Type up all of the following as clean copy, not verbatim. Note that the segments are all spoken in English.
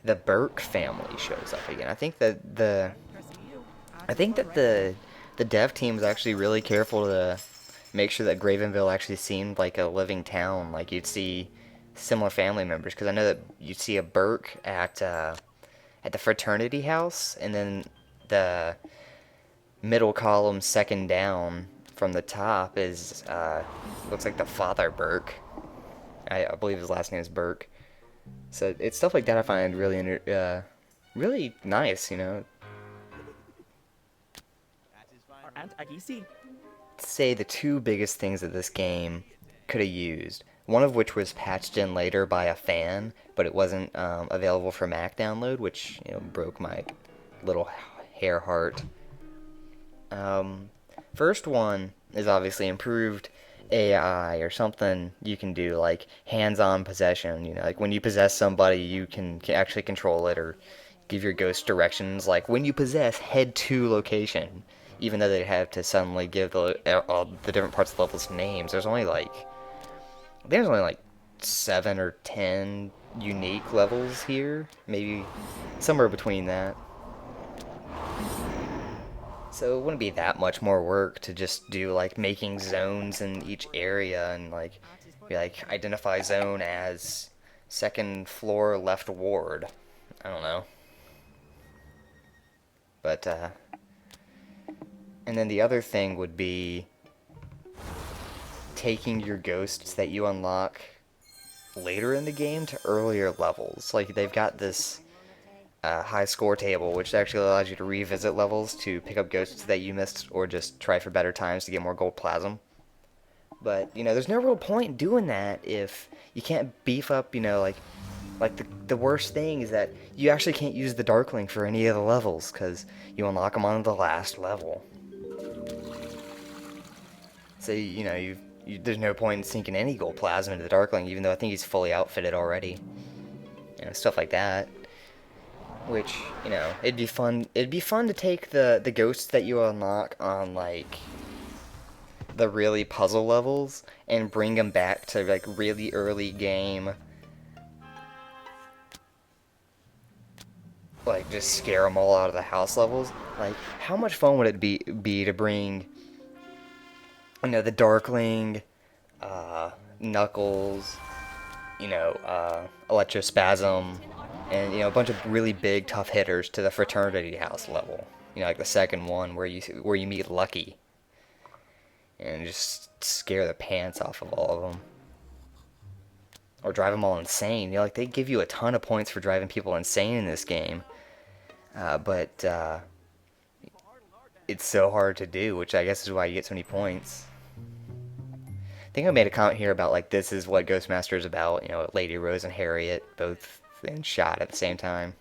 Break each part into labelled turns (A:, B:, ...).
A: the Burke family shows up again. I think that the dev team was actually really careful to make sure that Gravenville actually seemed like a living town. Like you'd see similar family members, because I know that you'd see a Burke at the fraternity house, and then the middle column second down from the top is looks like the father Burke. I believe his last name is Burke. So it's stuff like that I find really nice. Say the two biggest things that this game could have used. One of which was patched in later by a fan, but it wasn't available for Mac download, which broke my little hair heart. Um, First one is obviously improved AI or something you can do, like hands-on possession. Like when you possess somebody, you can actually control it or give your ghost directions. Like when you possess, head to location. Even though they have to suddenly give all the different parts of the levels names, there's only like 7 or 10 unique levels here, maybe somewhere between that. So it wouldn't be that much more work to just do like making zones in each area and like be like identify zone as second floor left ward. I don't know. But and then the other thing would be taking your ghosts that you unlock later in the game to earlier levels. Like they've got this high score table, which actually allows you to revisit levels to pick up ghosts that you missed or just try for better times to get more gold plasm. But there's no real point in doing that if you can't beef up. Like the worst thing is that you actually can't use the Darkling for any of the levels because you unlock them on the last level. So there's no point in sinking any gold plasma into the Darkling, even though I think he's fully outfitted already. Stuff like that. Which it'd be fun. It'd be fun to take the ghosts that you unlock on like the really puzzle levels and bring them back to like really early game, like just scare them all out of the house levels. Like how much fun would it be to bring the Darkling, Knuckles, Electrospasm, and a bunch of really big tough hitters to the fraternity house level. Like the second one where you meet Lucky and just scare the pants off of all of them. Or drive them all insane. Like they give you a ton of points for driving people insane in this game, but it's so hard to do, which I guess is why you get so many points. I think I made a comment here about like this is what Ghostmaster is about. Lady Rose and Harriet both in shot at the same time.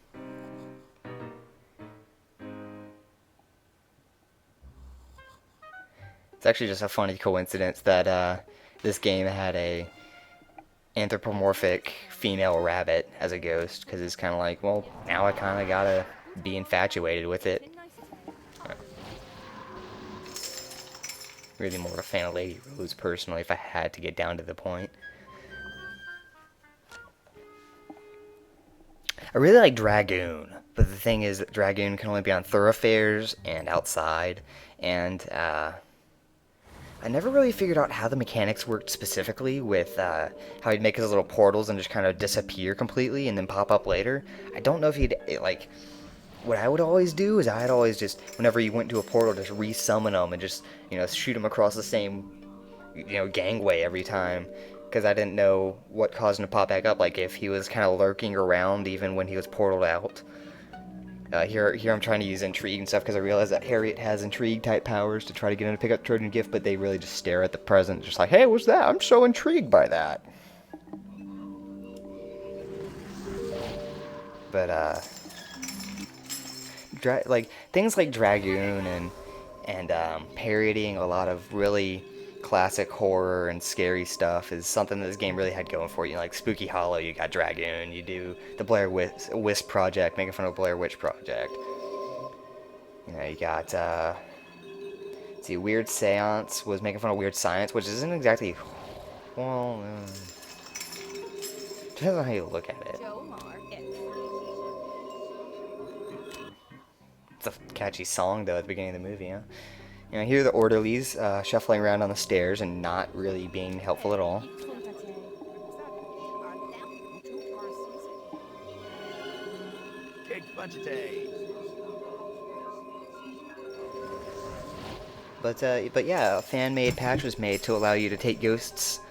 A: It's actually just a funny coincidence that this game had a anthropomorphic female rabbit as a ghost, because it's kind of like, well, now I kind of gotta be infatuated with it. Really more of a fan of Lady Rose personally, if I had to get down to the point. I really like Dragoon, but the thing is that Dragoon can only be on thoroughfares and outside, and I never really figured out how the mechanics worked specifically with how he'd make his little portals and just kind of disappear completely and then pop up later. I don't know if like, what I would always do is I'd always just, whenever you went to a portal, just resummon them and just, shoot them across the same, gangway every time. Because I didn't know what caused him to pop back up, like if he was kind of lurking around even when he was portaled out. Here I'm trying to use intrigue and stuff because I realize that Harriet has intrigue type powers to try to get him to pick up Trojan Gift, but they really just stare at the present, just like, hey, what's that? I'm so intrigued by that. But like things like Dragoon and parodying a lot of really classic horror and scary stuff is something that this game really had going for you. Like Spooky Hollow, you got Dragoon. You do the Blair Wisp Project, making fun of Blair Witch Project. You got let's see, Weird Seance was making fun of Weird Science, which isn't exactly, well, depends on how you look at it. It's a catchy song, though, at the beginning of the movie, huh? You know, here are the orderlies shuffling around on the stairs and not really being helpful at all. But yeah, a fan-made patch was made to allow you to take ghosts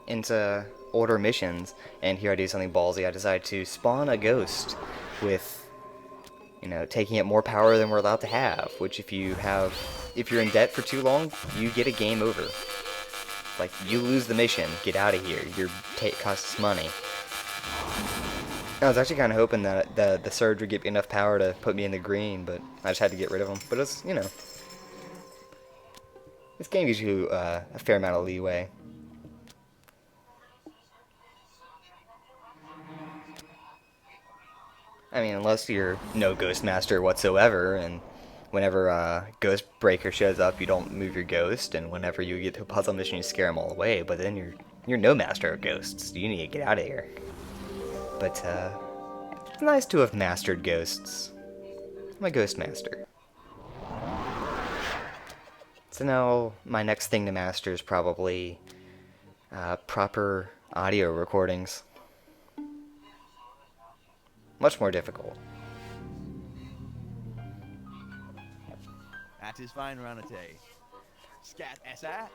A: into order missions. And here I do something ballsy. I decide to spawn a ghost with, you know, taking it more power than we're allowed to have. Which if you're in debt for too long, you get a game over. Like, you lose the mission, get out of here. Your take costs money. I was actually kind of hoping that the surge would give me enough power to put me in the green, but I just had to get rid of him. But it's, you know, this game gives you a fair amount of leeway. I mean, unless you're no Ghost Master whatsoever, and whenever Ghost Breaker shows up, you don't move your ghost, and whenever you get to a puzzle mission, you scare them all away. But then you're no master of ghosts. You need to get out of here. But it's nice to have mastered ghosts. I'm a ghost master. So now my next thing to master is probably proper audio recordings. Much more difficult.
B: That is fine, Ranate. Scat essa?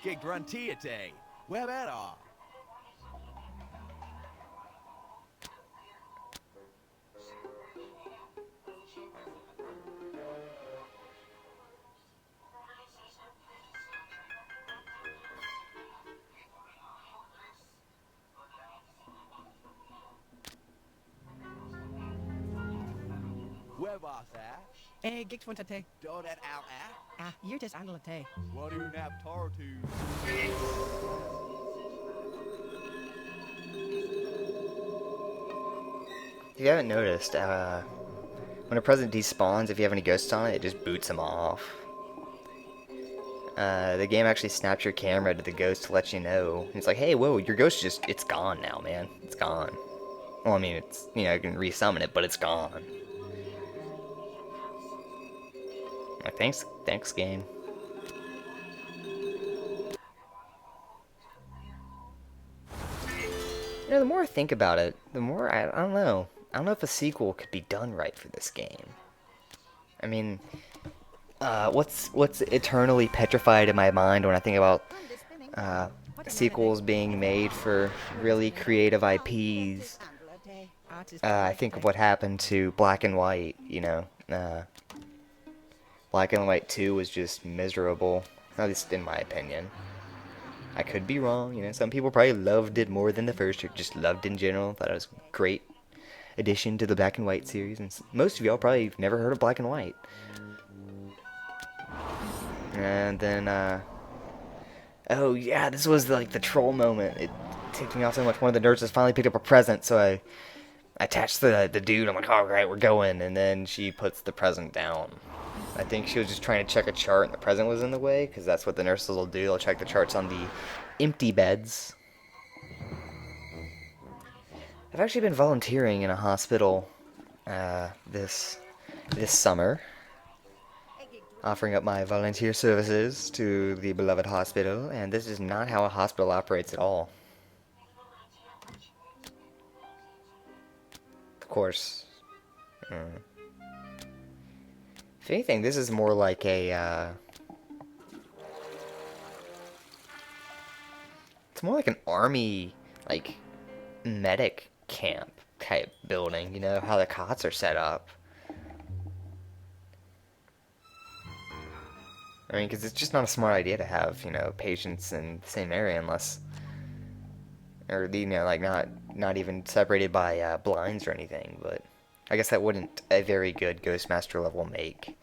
B: Gig Gruntiate. Where better? Where was that?
C: Gigs want to take.
B: Do that out at?
C: You're just on the
B: What do you nap tar to?
A: If you haven't noticed, when a present despawns, if you have any ghosts on it, it just boots them off. The game actually snaps your camera to the ghost to let you know. It's like, hey, whoa, your ghost it's gone now, man. It's gone. Well, I mean, it's, you know, you can resummon it, but it's gone. Like, thanks, game. You know, the more I think about it, the more I don't know. I don't know if a sequel could be done right for this game. I mean, what's eternally petrified in my mind when I think about sequels being made for really creative IPs? I think of what happened to Black and White. You know, Black and White 2 was just miserable, at least in my opinion. I could be wrong, you know, some people probably loved it more than the first, or just loved it in general, thought it was a great addition to the Black and White series, and most of y'all probably never heard of Black and White. And then, oh yeah, this was like the troll moment. It ticked me off so much. One of the nurses finally picked up a present, so I attached the dude. I'm like, alright, we're going, and then she puts the present down. I think she was just trying to check a chart and the present was in the way, because that's what the nurses will do. They'll check the charts on the empty beds. I've actually been volunteering in a hospital this summer, offering up my volunteer services to the beloved hospital, and this is not how a hospital operates at all. Of course. If anything, this is more like a, it's more like an army, like, medic camp type building, you know, how the cots are set up. I mean, because it's just not a smart idea to have, you know, patients in the same area unless, or, you know, like, not even separated by blinds or anything, but I guess that wouldn't a very good Ghostmaster level make.